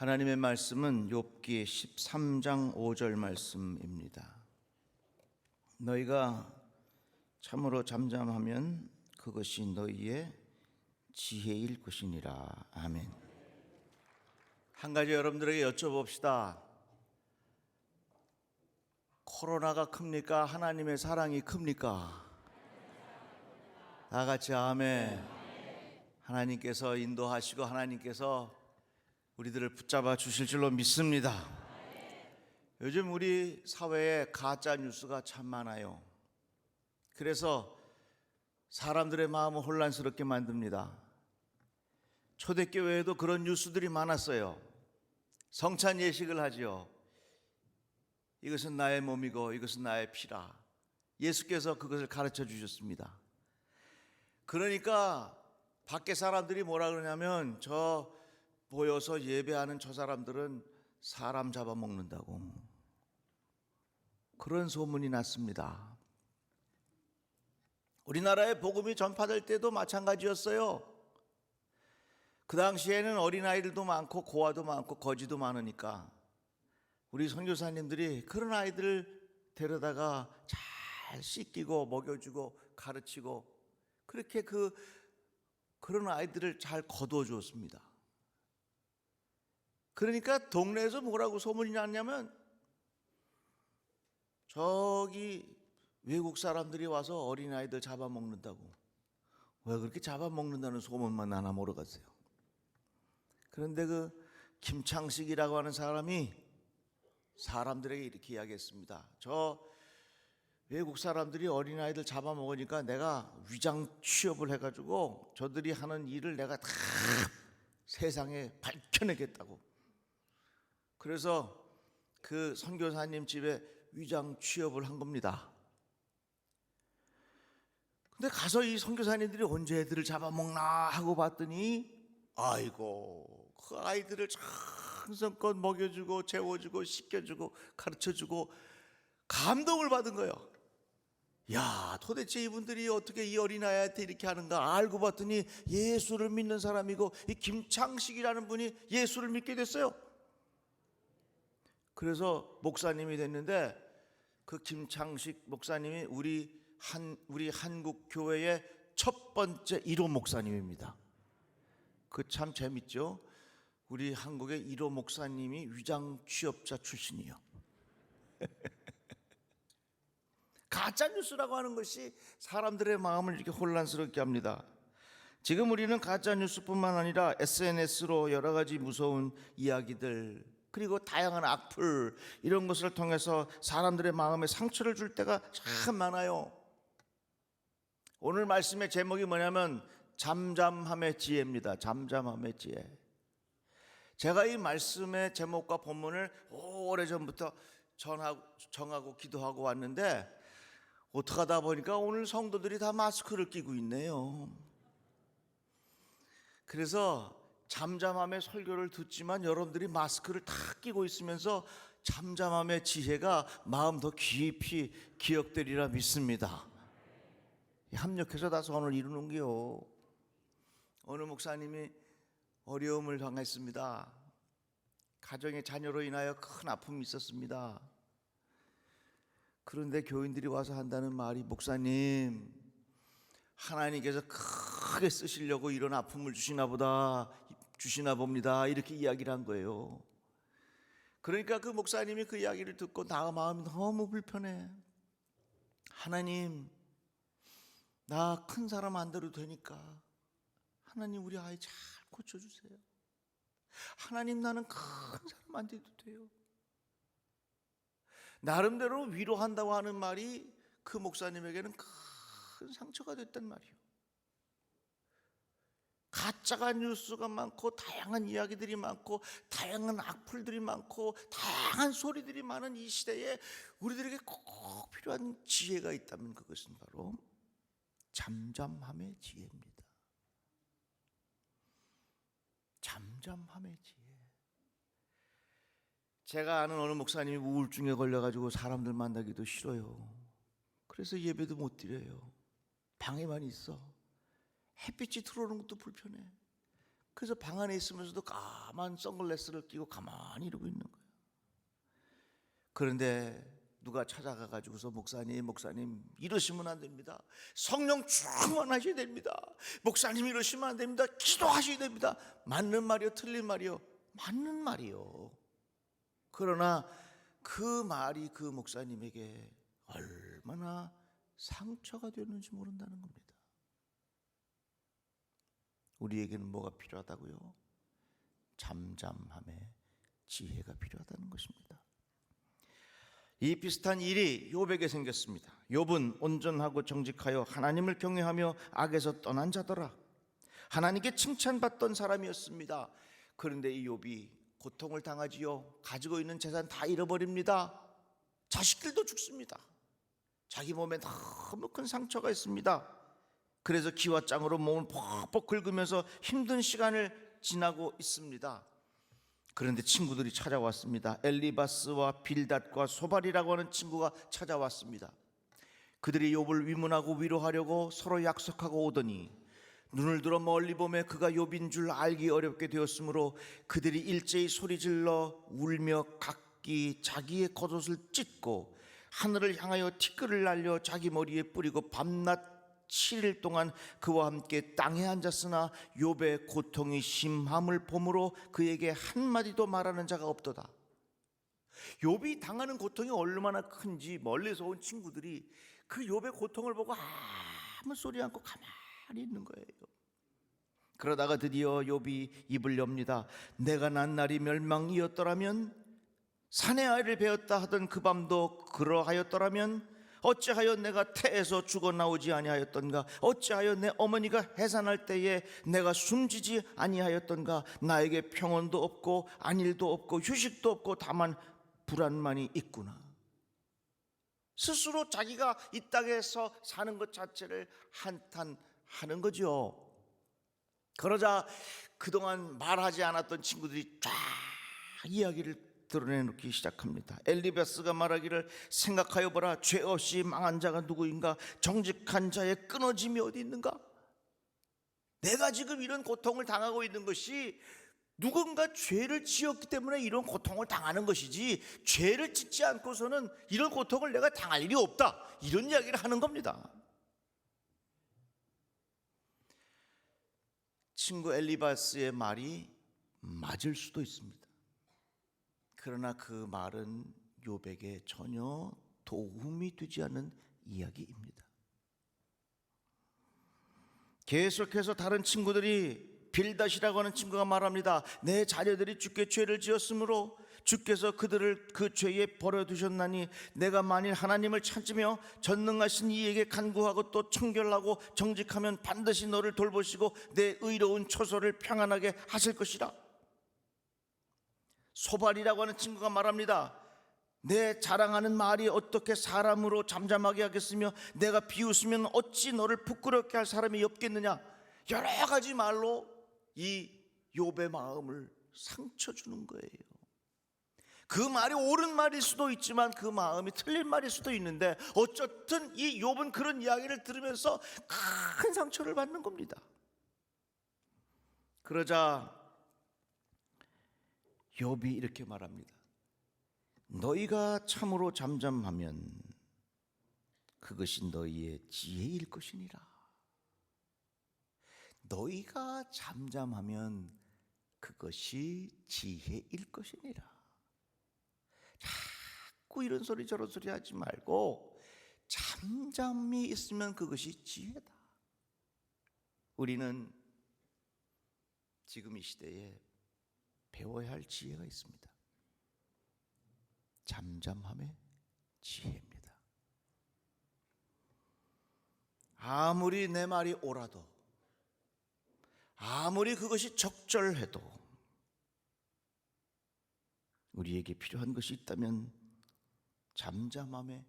하나님의 말씀은 욥기 13장 5절 말씀입니다. 너희가 참으로 잠잠하면 그것이 너희의 지혜일 것이니라. 아멘. 한 가지 여러분들에게 여쭤봅시다. 코로나가 큽니까? 하나님의 사랑이 큽니까? 다 같이 아멘. 하나님께서 인도하시고 하나님께서 우리들을 붙잡아 주실 줄로 믿습니다. 요즘 우리 사회에 가짜 뉴스가 참 많아요. 그래서 사람들의 마음을 혼란스럽게 만듭니다. 초대교회에도 그런 뉴스들이 많았어요. 성찬 예식을 하지요. 이것은 나의 몸이고 이것은 나의 피라. 예수께서 그것을 가르쳐 주셨습니다. 그러니까 밖에 사람들이 뭐라 그러냐면 저 보여서 예배하는 저 사람들은 사람 잡아먹는다고 그런 소문이 났습니다. 우리나라에 복음이 전파될 때도 마찬가지였어요. 그 당시에는 어린아이들도 많고 고아도 많고 거지도 많으니까 우리 선교사님들이 그런 아이들을 데려다가 잘 씻기고 먹여주고 가르치고 그렇게 그런 아이들을 잘 거두어 주었습니다. 그러니까 동네에서 뭐라고 소문이 났냐면 저기 외국 사람들이 와서 어린아이들 잡아먹는다고. 왜 그렇게 잡아먹는다는 소문만 나나 모르겠어요. 그런데 그 김창식이라고 하는 사람이 사람들에게 이렇게 이야기했습니다. 저 외국 사람들이 어린아이들 잡아먹으니까 내가 위장 취업을 해가지고 저들이 하는 일을 내가 다 세상에 밝혀내겠다고. 그래서 그 선교사님 집에 위장 취업을 한 겁니다. 근데 가서 이 선교사님들이 언제 애들을 잡아먹나 하고 봤더니 아이고 그 아이들을 정성껏 먹여주고 재워주고 씻겨주고 가르쳐주고 감동을 받은 거예요. 야, 도대체 이분들이 어떻게 이 어린아이한테 이렇게 하는가 알고 봤더니 예수를 믿는 사람이고 이 김창식이라는 분이 예수를 믿게 됐어요. 그래서 목사님이 됐는데 그 김창식 목사님이 우리 한국 교회의 첫 번째 1호 목사님입니다. 그 참 재밌죠? 우리 한국의 1호 목사님이 위장 취업자 출신이요. 가짜 뉴스라고 하는 것이 사람들의 마음을 이렇게 혼란스럽게 합니다. 지금 우리는 가짜 뉴스뿐만 아니라 SNS로 여러 가지 무서운 이야기들 그리고 다양한 악플 이런 것을 통해서 사람들의 마음에 상처를 줄 때가 참 많아요. 오늘 말씀의 제목이 뭐냐면 잠잠함의 지혜입니다. 잠잠함의 지혜. 제가 이 말씀의 제목과 본문을 오래전부터 정하고 기도하고 왔는데 어떻게 하다 보니까 오늘 성도들이 다 마스크를 끼고 있네요. 그래서 잠잠함의 설교를 듣지만 여러분들이 마스크를 다 끼고 있으면서 잠잠함의 지혜가 마음 더 깊이 기억되리라 믿습니다. 합력해서 다 선을 이루는게요. 어느 목사님이 어려움을 당했습니다. 가정의 자녀로 인하여 큰 아픔이 있었습니다. 그런데 교인들이 와서 한다는 말이 목사님 하나님께서 크게 쓰시려고 이런 아픔을 주시나 봅니다. 이렇게 이야기를 한 거예요. 그러니까 그 목사님이 그 이야기를 듣고 나 마음이 너무 불편해. 하나님 나 큰 사람 안 돼도 되니까 하나님 우리 아이 잘 고쳐주세요. 하나님 나는 큰 사람 안 돼도 돼요. 나름대로 위로한다고 하는 말이 그 목사님에게는 큰 상처가 됐단 말이에요. 가짜가 뉴스가 많고 다양한 이야기들이 많고 다양한 악플들이 많고 다양한 소리들이 많은 이 시대에 우리들에게 꼭 필요한 지혜가 있다면 그것은 바로 잠잠함의 지혜입니다. 잠잠함의 지혜. 제가 아는 어느 목사님이 우울증에 걸려가지고 사람들 만나기도 싫어요. 그래서 예배도 못 드려요. 방에만 있어. 햇빛이 들어오는 것도 불편해. 그래서 방 안에 있으면서도 까만 선글라스를 끼고 가만히 이러고 있는 거예요. 그런데 누가 찾아가가지고서 목사님 이러시면 안 됩니다. 성령 충만하셔야 됩니다. 목사님 이러시면 안 됩니다. 기도하셔야 됩니다. 맞는 말이요, 틀린 말이요? 맞는 말이요. 그러나 그 말이 그 목사님에게 얼마나 상처가 되었는지 모른다는 겁니다. 우리에게는 뭐가 필요하다고요? 잠잠함에 지혜가 필요하다는 것입니다. 이 비슷한 일이 욥에게 생겼습니다. 욥은 온전하고 정직하여 하나님을 경외하며 악에서 떠난 자더라. 하나님께 칭찬받던 사람이었습니다. 그런데 이 욥이 고통을 당하지요. 가지고 있는 재산 다 잃어버립니다. 자식들도 죽습니다. 자기 몸에 너무 큰 상처가 있습니다. 그래서 기와 짱으로 몸을 퍽퍽 긁으면서 힘든 시간을 지나고 있습니다. 그런데 친구들이 찾아왔습니다. 엘리바스와 빌닷과 소발이라고 하는 친구가 찾아왔습니다. 그들이 욥을 위문하고 위로하려고 서로 약속하고 오더니 눈을 들어 멀리 보매 그가 욥인 줄 알기 어렵게 되었으므로 그들이 일제히 소리질러 울며 각기 자기의 겉옷을 찢고 하늘을 향하여 티끌을 날려 자기 머리에 뿌리고 밤낮 7일 동안 그와 함께 땅에 앉았으나 욥의 고통이 심함을 보므로 그에게 한마디도 말하는 자가 없도다. 욥이 당하는 고통이 얼마나 큰지 멀리서 온 친구들이 그 욥의 고통을 보고 아무 소리 않고 가만히 있는 거예요. 그러다가 드디어 욥이 입을 엽니다. 내가 난 날이 멸망이었더라면, 사내 아이를 베었다 하던 그 밤도 그러하였더라면, 어찌하여 내가 태에서 죽어 나오지 아니하였던가? 어찌하여 내 어머니가 해산할 때에 내가 숨지지 아니하였던가? 나에게 평온도 없고 안일도 없고 휴식도 없고 다만 불안만이 있구나. 스스로 자기가 이 땅에서 사는 것 자체를 한탄하는 거죠. 그러자 그동안 말하지 않았던 친구들이 쫙 이야기를 드러내놓기 시작합니다. 엘리바스가 말하기를 생각하여 보라. 죄 없이 망한 자가 누구인가? 정직한 자의 끊어짐이 어디 있는가? 내가 지금 이런 고통을 당하고 있는 것이 누군가 죄를 지었기 때문에 이런 고통을 당하는 것이지, 죄를 짓지 않고서는 이런 고통을 내가 당할 일이 없다, 이런 이야기를 하는 겁니다. 친구 엘리바스의 말이 맞을 수도 있습니다. 그러나 그 말은 욥에게 전혀 도움이 되지 않는 이야기입니다. 계속해서 다른 친구들이, 빌닷이라고 하는 친구가 말합니다. 내 자녀들이 주께 죄를 지었으므로 주께서 그들을 그 죄에 버려두셨나니 내가 만일 하나님을 찾으며 전능하신 이에게 간구하고 또 청결하고 정직하면 반드시 너를 돌보시고 내 의로운 처소를 평안하게 하실 것이라. 소발이라고 하는 친구가 말합니다. 내 자랑하는 말이 어떻게 사람으로 잠잠하게 하겠으며 내가 비웃으면 어찌 너를 부끄럽게 할 사람이 없겠느냐. 여러 가지 말로 이 욥의 마음을 상처 주는 거예요. 그 말이 옳은 말일 수도 있지만 그 마음이 틀린 말일 수도 있는데, 어쨌든 이 욥은 그런 이야기를 들으면서 큰 상처를 받는 겁니다. 그러자 욥이 이렇게 말합니다. 너희가 참으로 잠잠하면 그것이 너희의 지혜일 것이니라. 너희가 잠잠하면 그것이 지혜일 것이니라. 자꾸 이런 소리 저런 소리 하지 말고 잠잠히 있으면 그것이 지혜다. 우리는 지금 이 시대에 배워야 할 지혜가 있습니다. 잠잠함의 지혜입니다. 아무리 내 말이 옳아도, 아무리 그것이 적절해도 우리에게 필요한 것이 있다면 잠잠함의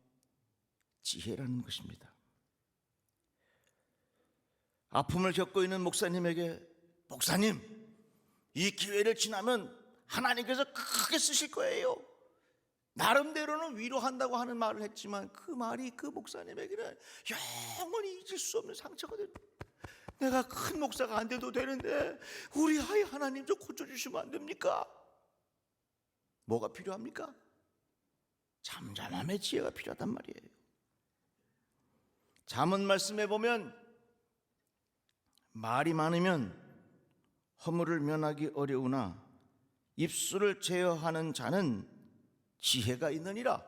지혜라는 것입니다. 아픔을 겪고 있는 목사님에게, 목사님, 이 기회를 지나면 하나님께서 크게 쓰실 거예요, 나름대로는 위로한다고 하는 말을 했지만 그 말이 그 목사님에게는 영원히 잊을 수 없는 상처가 됩니다. 내가 큰 목사가 안 돼도 되는데 우리 아이 하나님 좀 고쳐주시면 안 됩니까? 뭐가 필요합니까? 잠잠함의 지혜가 필요하단 말이에요. 잠언 말씀에 보면 말이 많으면 허물을 면하기 어려우나 입술을 제어하는 자는 지혜가 있느니라.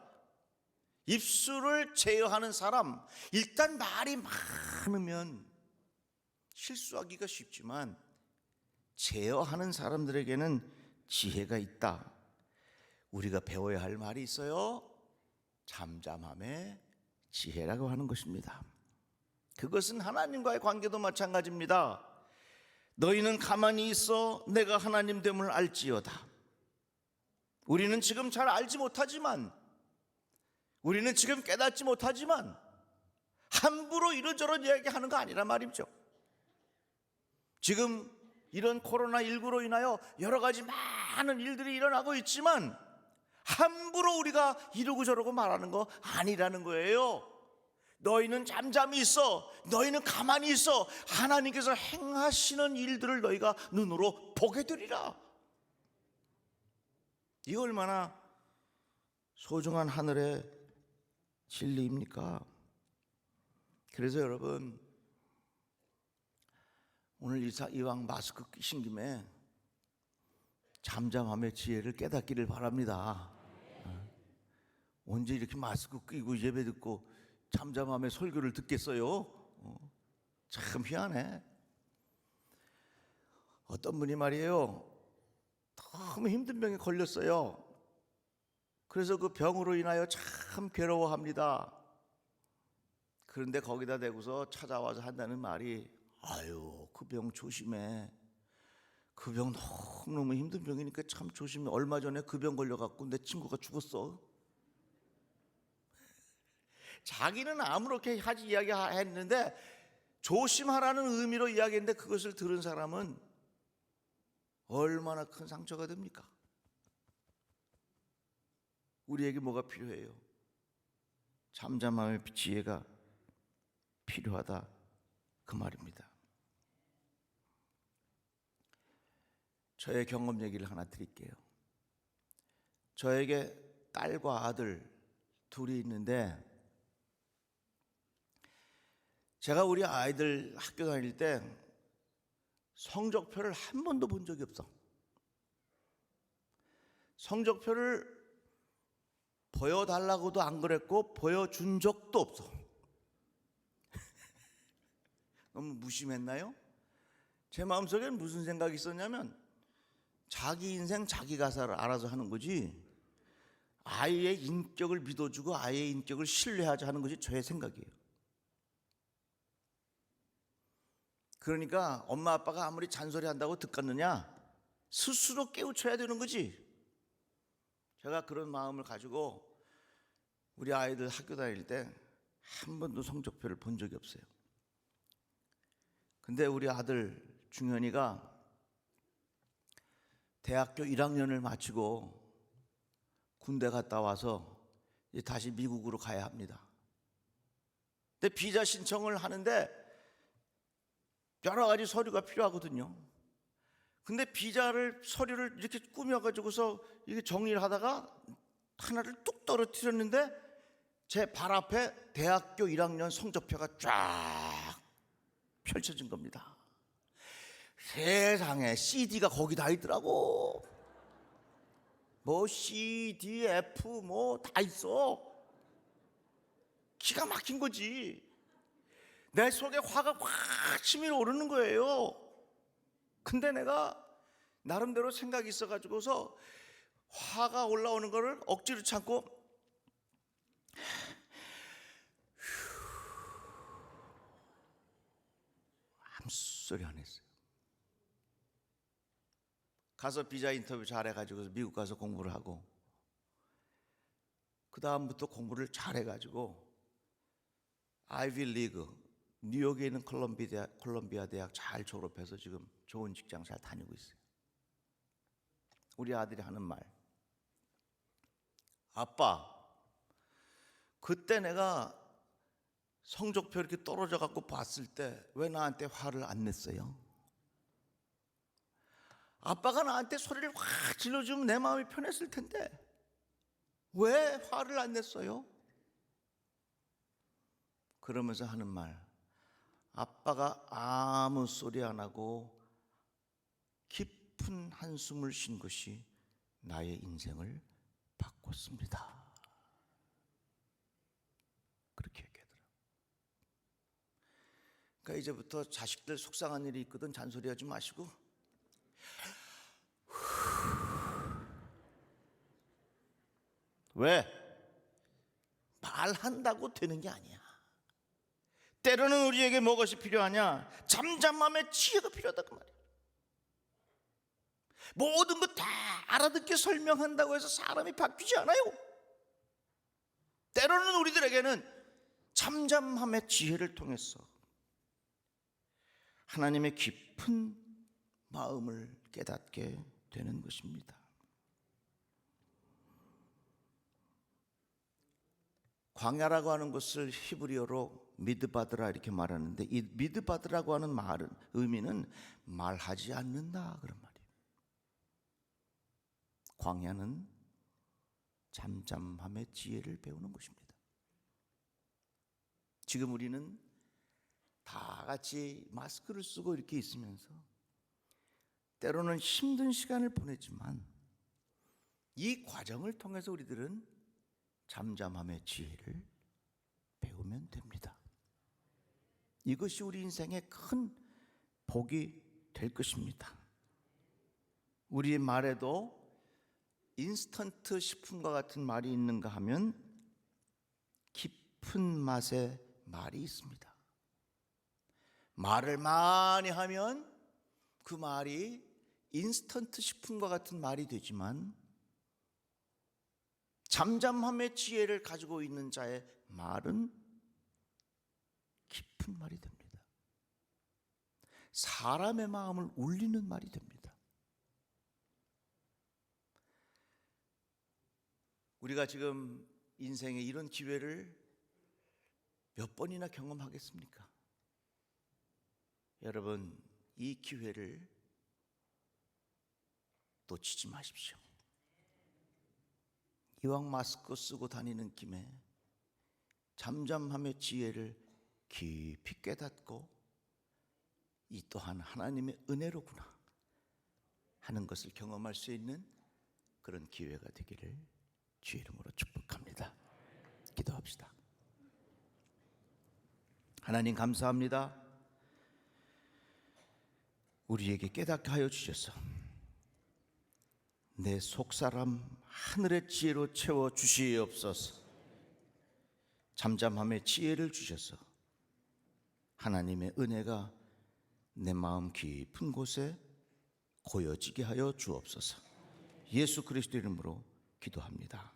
입술을 제어하는 사람, 일단 말이 많으면 실수하기가 쉽지만 제어하는 사람들에게는 지혜가 있다. 우리가 배워야 할 말이 있어요. 잠잠함의 지혜라고 하는 것입니다. 그것은 하나님과의 관계도 마찬가지입니다. 너희는 가만히 있어 내가 하나님 됨을 알지어다. 우리는 지금 잘 알지 못하지만, 우리는 지금 깨닫지 못하지만 함부로 이런저런 이야기하는 거 아니란 말이죠. 지금 이런 코로나19로 인하여 여러 가지 많은 일들이 일어나고 있지만 함부로 우리가 이러고 저러고 말하는 거 아니라는 거예요. 너희는 잠잠히 있어. 너희는 가만히 있어. 하나님께서 행하시는 일들을 너희가 눈으로 보게 되리라. 이 얼마나 소중한 하늘의 진리입니까? 그래서 여러분, 오늘 이왕 마스크 끼신 김에 잠잠함의 지혜를 깨닫기를 바랍니다. 언제 이렇게 마스크 끼고 예배 듣고 잠잠함의 설교를 듣겠어요? 참 희한해. 어떤 분이 말이에요, 너무 힘든 병에 걸렸어요. 그래서 그 병으로 인하여 참 괴로워합니다. 그런데 거기다 대고서 찾아와서 한다는 말이, 아유, 그 병 조심해. 그 병 너무너무 힘든 병이니까 참 조심해. 얼마 전에 그 병 걸려갖고 내 친구가 죽었어. 자기는 아무렇게 하지 이야기했는데 조심하라는 의미로 이야기했는데 그것을 들은 사람은 얼마나 큰 상처가 됩니까? 우리에게 뭐가 필요해요? 잠잠함의 지혜가 필요하다, 그 말입니다. 저의 경험 얘기를 하나 드릴게요. 저에게 딸과 아들 둘이 있는데, 제가 우리 아이들 학교 다닐 때 성적표를 한 번도 본 적이 없어. 성적표를 보여달라고도 안 그랬고 보여준 적도 없어. 너무 무심했나요? 제 마음속에는 무슨 생각이 있었냐면, 자기 인생 자기 가사를 알아서 하는 거지, 아이의 인격을 믿어주고 아이의 인격을 신뢰하자 하는 것이 저의 생각이에요. 그러니까 엄마 아빠가 아무리 잔소리한다고 듣겠느냐, 스스로 깨우쳐야 되는 거지. 제가 그런 마음을 가지고 우리 아이들 학교 다닐 때 한 번도 성적표를 본 적이 없어요. 근데 우리 아들 중현이가 대학교 1학년을 마치고 군대 갔다 와서 이제 다시 미국으로 가야 합니다. 근데 비자 신청을 하는데 여러 가지 서류가 필요하거든요. 근데 서류를 이렇게 꾸며가지고서 이게 정리를 하다가 하나를 뚝 떨어뜨렸는데 제 발 앞에 대학교 1학년 성적표가 쫙 펼쳐진 겁니다. 세상에 CD가 거기 다 있더라고. 뭐 C, D, F 뭐 다 있어. 기가 막힌 거지. 내 속에 화가 확 치밀어 오르는 거예요. 근데 내가 나름대로 생각이 있어가지고서 화가 올라오는 거를 억지로 참고 아무 소리 안 했어요. 가서 비자 인터뷰 잘해가지고 미국 가서 공부를 하고, 그 다음부터 공부를 잘해가지고 아이비 리그, 뉴욕에 있는 콜롬비아 대학 잘 졸업해서 지금 좋은 직장 잘 다니고 있어요. 우리 아들이 하는 말, 아빠, 그때 내가 성적표 이렇게 떨어져 갖고 봤을 때 왜 나한테 화를 안 냈어요? 아빠가 나한테 소리를 확 질러주면 내 마음이 편했을 텐데 왜 화를 안 냈어요? 그러면서 하는 말, 아빠가 아무 소리 안 하고 깊은 한숨을 쉰 것이 나의 인생을 바꿨습니다. 그렇게 얘기하더라고요. 그러니까 이제부터 자식들 속상한 일이 있거든 잔소리하지 마시고 왜? 말한다고 되는 게 아니야. 때로는 우리에게 무엇이 필요하냐? 잠잠함의 지혜가 필요하다 그 말이야. 모든 거 다 알아듣게 설명한다고 해서 사람이 바뀌지 않아요. 때로는 우리들에게는 잠잠함의 지혜를 통해서 하나님의 깊은 마음을 깨닫게 되는 것입니다. 광야라고 하는 것을 히브리어로 미드바드라 이렇게 말하는데, 이 미드바드라고 하는 말은 의미는 말하지 않는다 그런 말이에요. 광야는 잠잠함의 지혜를 배우는 것입니다. 지금 우리는 다 같이 마스크를 쓰고 이렇게 있으면서 때로는 힘든 시간을 보내지만 이 과정을 통해서 우리들은 잠잠함의 지혜를 배우면 됩니다. 이것이 우리 인생의 큰 복이 될 것입니다. 우리의 말에도 인스턴트 식품과 같은 말이 있는가 하면 깊은 맛의 말이 있습니다. 말을 많이 하면 그 말이 인스턴트 식품과 같은 말이 되지만 잠잠함의 지혜를 가지고 있는 자의 말은 깊은 말이 됩니다. 사람의 마음을 울리는 말이 됩니다. 우리가 지금 인생에 이런 기회를 몇 번이나 경험하겠습니까? 여러분, 이 기회를 놓치지 마십시오. 이왕 마스크 쓰고 다니는 김에 잠잠함의 지혜를 깊이 깨닫고 이 또한 하나님의 은혜로구나 하는 것을 경험할 수 있는 그런 기회가 되기를 주의 이름으로 축복합니다. 기도합시다. 하나님 감사합니다. 우리에게 깨닫게 하여 주셔서 내 속사람 하늘의 지혜로 채워 주시옵소서. 잠잠함의 지혜를 주셔서 하나님의 은혜가 내 마음 깊은 곳에 고여지게 하여 주옵소서. 예수 그리스도 이름으로 기도합니다.